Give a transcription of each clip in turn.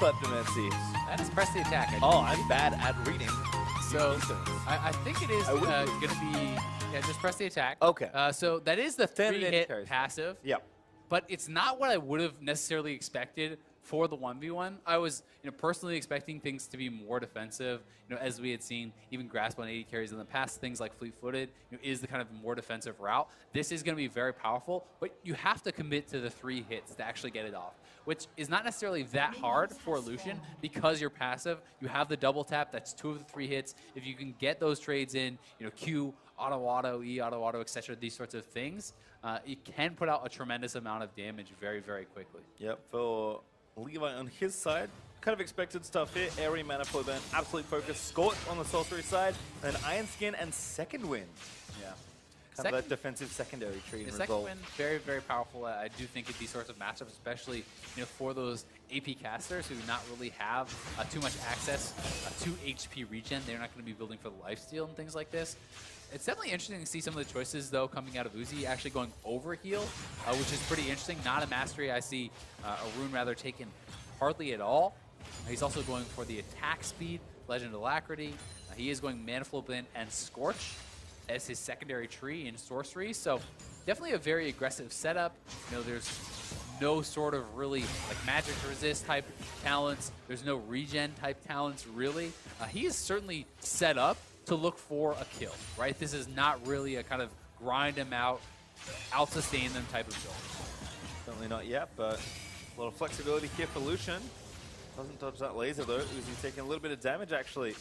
but Demency. That is press the attack. I'm bad at reading. So I think it is going to be, just press the attack. Okay. So that is the Standard 3-hit carries. passive. Yep. But it's not what I would have necessarily expected for the 1v1. I was, personally expecting things to be more defensive. As we had seen, even grasp on 80 carries in the past, things like fleet-footed, is the kind of more defensive route. This is going to be very powerful, but you have to commit to the 3 hits to actually get it off, which is not necessarily that hard for Lucian because you're passive. You have the double tap. That's 2 of the 3 hits. If you can get those trades in, Q, auto, E, auto, etc., these sorts of things, it can put out a tremendous amount of damage very, very quickly. Yep, for Levi on his side, kind of expected stuff here. Airy Mana Flow Burn, Absolute Focus, Scorch on the sorcery side, and Iron Skin and Second Wind. Yeah. Kind of that defensive secondary tree. The Second Wind, very, very powerful. I do think in these sorts of matchups, especially for those AP casters who do not really have too much access to HP regen, they're not going to be building for the lifesteal and things like this. It's definitely interesting to see some of the choices, though, coming out of Uzi, actually going over heal, which is pretty interesting. Not a mastery. I see a rune rather taken hardly at all. He's also going for the attack speed, Legend Alacrity. He is going Mana Flow Blend and Scorch as his secondary tree in sorcery. So definitely a very aggressive setup. There's no sort of really like magic resist type talents. There's no regen type talents, really. He is certainly set up to look for a kill, right? This is not really a kind of grind them out sustain them type of build. Certainly not yet, but a lot of flexibility here for Lucian. Doesn't dodge that laser though. Uzi taking a little bit of damage actually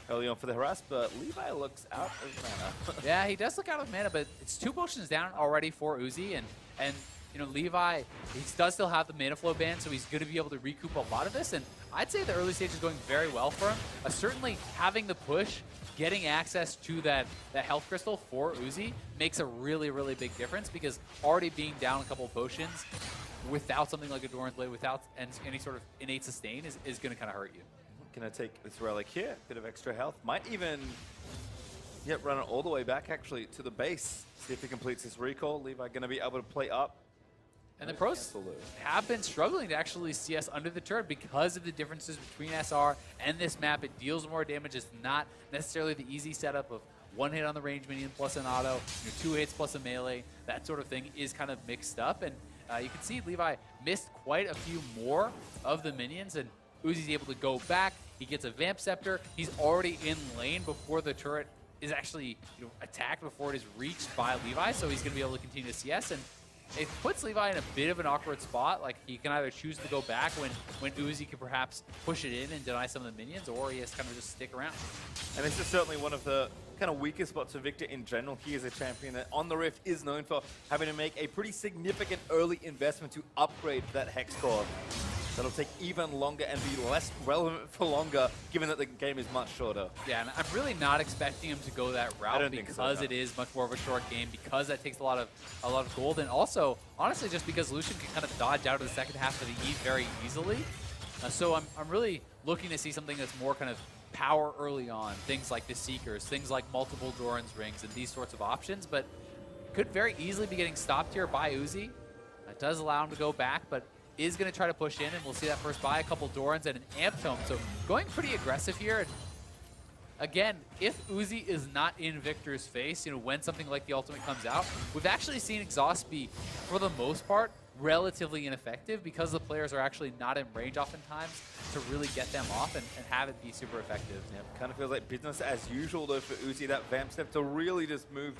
early on for the harass, but Levi looks out of mana. Yeah, he does look out of mana, but it's 2 potions down already for Uzi, and Levi, he does still have the mana flow ban, so he's going to be able to recoup a lot of this, and I'd say the early stage is going very well for him. Certainly having the push, getting access to that health crystal for Uzi makes a really, really big difference, because already being down a couple of potions without something like a Doran's Blade, without any sort of innate sustain is going to kind of hurt you. Gonna take this relic here, bit of extra health. Might even run it all the way back actually to the base. See if he completes his recall. Levi gonna be able to play up. And the pros have been struggling to actually CS under the turret because of the differences between SR and this map. It deals more damage. It's not necessarily the easy setup of 1 hit on the range minion plus an auto, 2 hits plus a melee. That sort of thing is kind of mixed up. And you can see Levi missed quite a few more of the minions, and Uzi's able to go back. He gets a Vamp Scepter. He's already in lane before the turret is actually attacked, before it is reached by Levi, so he's going to be able to continue to CS. And it puts Levi in a bit of an awkward spot. Like, he can either choose to go back when Uzi can perhaps push it in and deny some of the minions, or he has to kind of just stick around. And this is certainly one of the kind of weakest spots for Viktor in general. He is a champion that on the Rift is known for having to make a pretty significant early investment to upgrade that Hex core. That'll take even longer and be less relevant for longer, given that the game is much shorter. Yeah, and I'm really not expecting him to go that route because it is much more of a short game, because that takes a lot of gold, and also, honestly, just because Lucian can kind of dodge out of the second half of the E very easily. So I'm really looking to see something that's more kind of power early on, things like the Seekers, things like multiple Doran's Rings, and these sorts of options, but could very easily be getting stopped here by Uzi. That does allow him to go back, but is going to try to push in, and we'll see that first buy, a couple Dorans and an Amp Tome. So going pretty aggressive here. And again, if Uzi is not in Viktor's face, when something like the ultimate comes out, we've actually seen exhaust be, for the most part, relatively ineffective, because the players are actually not in range oftentimes to really get them off and have it be super effective. Yeah, kind of feels like business as usual though for Uzi. That Vamp Step to really just move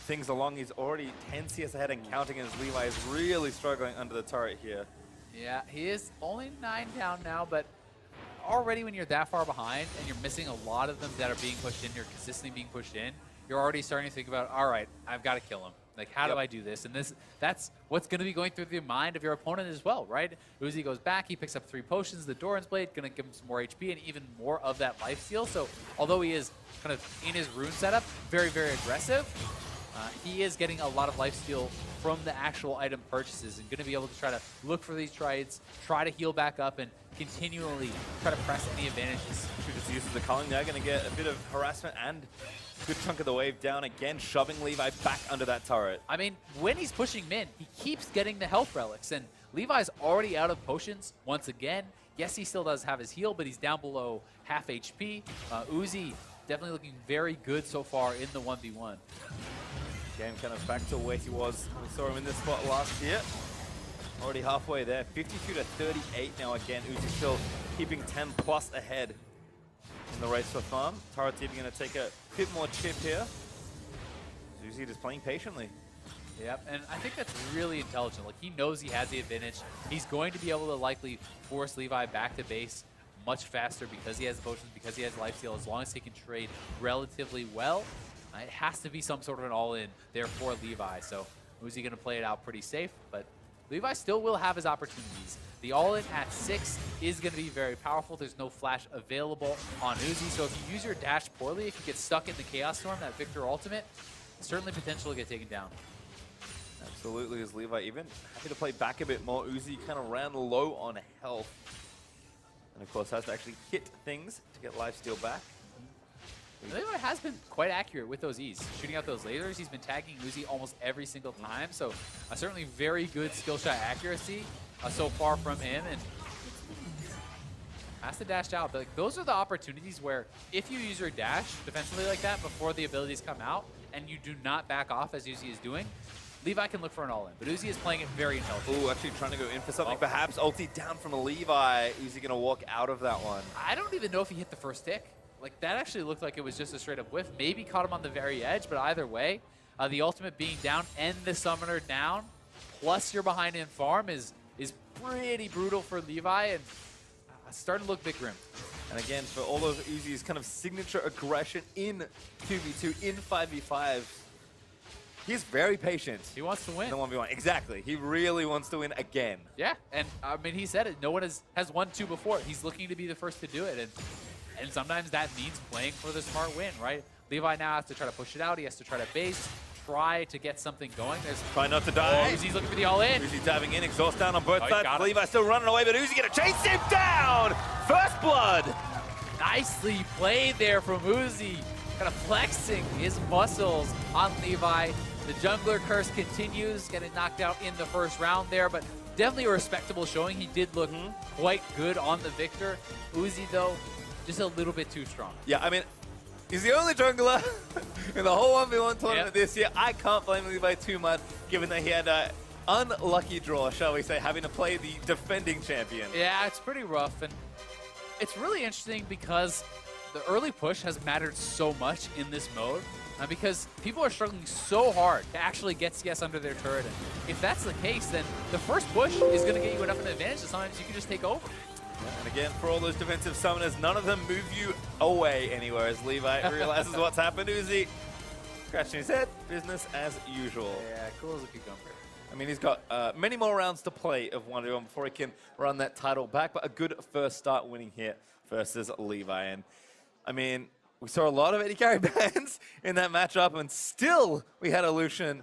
things along. He's already 10 CS ahead and counting, as Levi is really struggling under the turret here. Yeah, he is only 9 down now, but already when you're that far behind and you're missing a lot of them that are being pushed in, you're consistently being pushed in, you're already starting to think about, all right, I've got to kill him. Like, how do I do this? And that's what's going to be going through the mind of your opponent as well, right? Uzi goes back, he picks up 3 potions, the Doran's Blade, going to give him some more HP and even more of that lifesteal. So although he is kind of in his rune setup, very, very aggressive, he is getting a lot of lifesteal from the actual item purchases, and going to be able to try to look for these trades, try to heal back up, and continually try to press any advantages. Who just uses the culling there, going to get a bit of harassment and a good chunk of the wave down again, shoving Levi back under that turret. I mean, when he's pushing min, he keeps getting the health relics, and Levi's already out of potions once again. Yes, he still does have his heal, but he's down below half HP. Uzi definitely looking very good so far in the 1v1. Game kind of back to where he was. We saw him in this spot last year. Already halfway there. 52 to 38 now again. Uzi still keeping 10 plus ahead in the race for farm. Tara TV going to take a bit more chip here. Uzi just playing patiently. Yep, and I think that's really intelligent. Like, he knows he has the advantage. He's going to be able to likely force Levi back to base much faster because he has the potions, because he has lifesteal, as long as he can trade relatively well. It has to be some sort of an all-in there for Levi. So Uzi going to play it out pretty safe, but Levi still will have his opportunities. The all-in at 6 is going to be very powerful. There's no flash available on Uzi, so if you use your dash poorly, if you get stuck in the Chaos Storm, that Viktor ultimate, certainly potential to get taken down. Absolutely, as Levi even happy to play back a bit more. Uzi kind of ran low on health. And of course has to actually hit things to get lifesteal back. Levi has been quite accurate with those E's. Shooting out those lasers, he's been tagging Uzi almost every single time. So certainly very good skill shot accuracy so far from him. And has to dash out. But, like, those are the opportunities where if you use your dash defensively like that before the abilities come out and you do not back off as Uzi is doing, Levi can look for an all-in, but Uzi is playing it very intelligently. Ooh, actually trying to go in for something. Perhaps ulti down from Levi. Uzi going to walk out of that one. I don't even know if he hit the first tick. Like, that actually looked like it was just a straight-up whiff. Maybe caught him on the very edge, but either way, the ultimate being down and the summoner down, plus you're behind in farm is pretty brutal for Levi, and starting to look big grim. And again, for all of Uzi's kind of signature aggression in 2v2, in 5v5, he's very patient. He wants to win. In the 1v1. Exactly. He really wants to win again. Yeah, and I mean, he said it. No one has won 2 before. He's looking to be the first to do it, and sometimes that means playing for the smart win, right? Levi now has to try to push it out. He has to try to base, try to get something going. Try not to die. Uzi's looking for the all-in. Uzi diving in, exhaust down on both sides. Levi still running away, but Uzi going to chase him down! First blood! Nicely played there from Uzi. Kind of flexing his muscles on Levi. The jungler curse continues, getting knocked out in the first round there, but definitely a respectable showing. He did look quite good on the Viktor. Uzi, though, just a little bit too strong. Yeah, I mean, he's the only jungler in the whole 1v1 tournament this year. I can't blame Levi too much, given that he had an unlucky draw, shall we say, having to play the defending champion. Yeah, it's pretty rough, and it's really interesting because the early push has mattered so much in this mode. Because people are struggling so hard to actually get CS under their turret. And if that's the case, then the first push is going to get you enough of an advantage that sometimes you can just take over. And again, for all those defensive summoners, none of them move you away anywhere as Levi realizes what's happened. Uzi scratching his head, business as usual. Yeah, cool as a cucumber. I mean, he's got many more rounds to play of 1v1 before he can run that title back, but a good first start winning here versus Levi. And I mean, we saw a lot of AD carry bans in that matchup, and still we had a Lucian